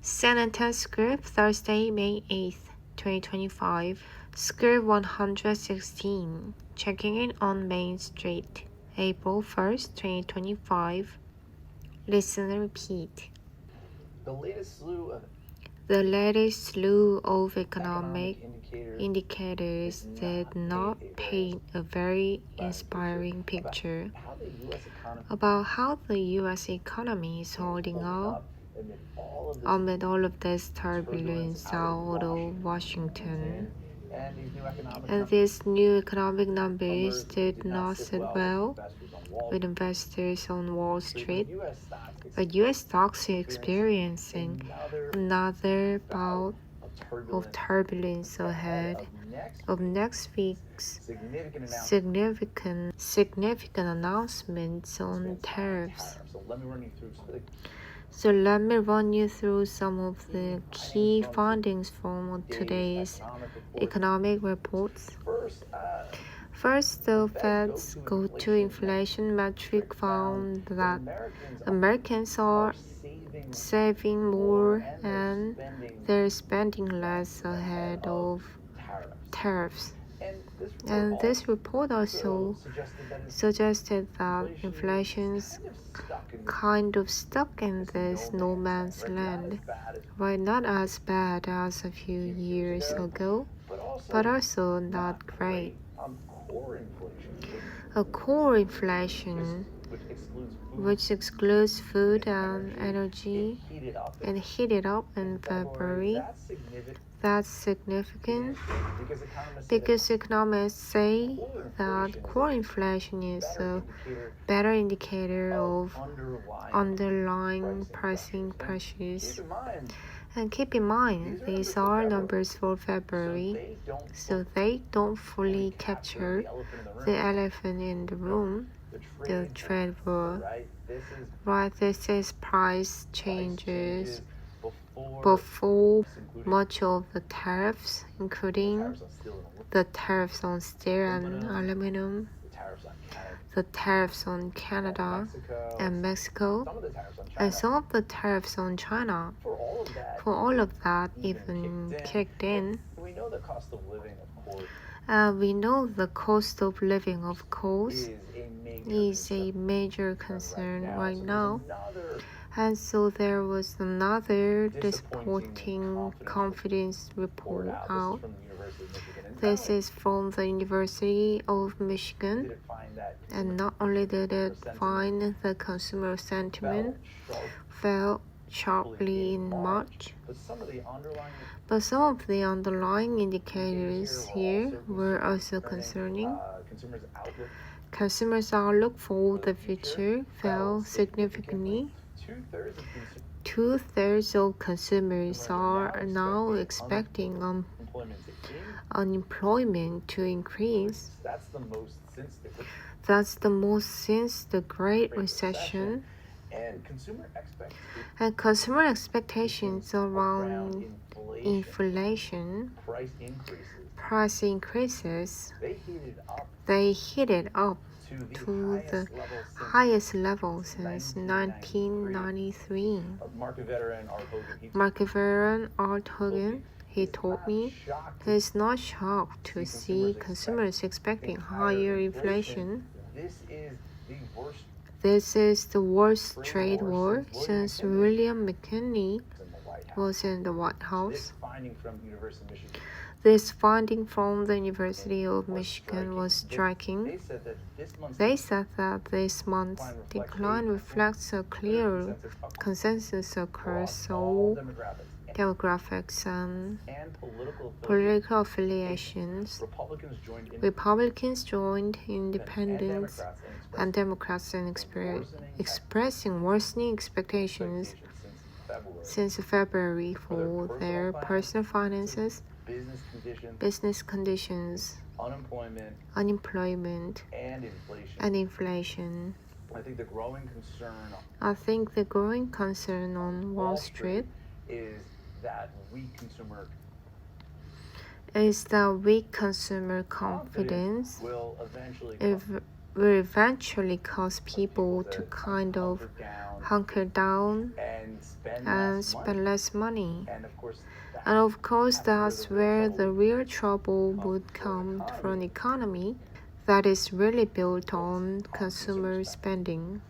CNN10 script, Thursday, May 8th, 2025. Script 116. Checking in on Main Street, April 1st, 2025. Listen and repeat. The latest slew of economic indicators did not paint a very inspiring picture about how the U.S. economy is holding up amid all of this turbulence out of Washington. And these new economic numbers did not sit well with investors on Wall Street, but U.S. stocks are experiencing another bout of turbulence ahead of next week's significant announcements on tariffs. So let me run you through some of the key findings from today's economic reports. First, the Fed's go-to inflation metric found that Americans are saving more and they're spending less ahead of tariffs. And this report also suggested that inflation's kind of stuck in this no man's land, right? Not as bad as a few years ago, but also not great. A core inflation, which excludes food and energy, and heated up in February. That's significant because economists say that core inflation is a better indicator of underlying pricing pressures. And keep in mind, these are numbers for February, so they don't fully capture the elephant in the room, the trade war. Right, this is price changes before much of the tariffs, including the tariffs on steel and aluminum, the tariffs on Canada and Mexico, and some of the tariffs on China. For all of that even kicked in, we know the cost of living, of course, is a major concern right now. And so there was another disappointing confidence report out. This is from the University of Michigan. And not only did it find the consumer sentiment fell sharply in March, but some of the underlying indicators here were also concerning. Consumers' outlook for the future fell significantly. Two-thirds of consumers are now expecting unemployment to increase. That's the most since the Great Recession. And consumer expectations around inflation, price increases, they heated up to the highest level since 1993. Market veteran Art Hogan, he told me he's not shocked to see consumers expecting higher inflation. This is the worst trade war since William McKinley was in the White House. This finding from the University of Michigan was striking. They said that this month's decline reflects a clear consensus across all demographics and political affiliations. Republicans joined independents and Democrats in expressing worsening expectations since February for their personal finances, business conditions, unemployment, and inflation. I think the growing concern on Wall Street is that weak consumer confidence will eventually cause people to kind of hunker down and spend less money. And of course, that's where the real trouble would come for an economy that is really built on consumer spending.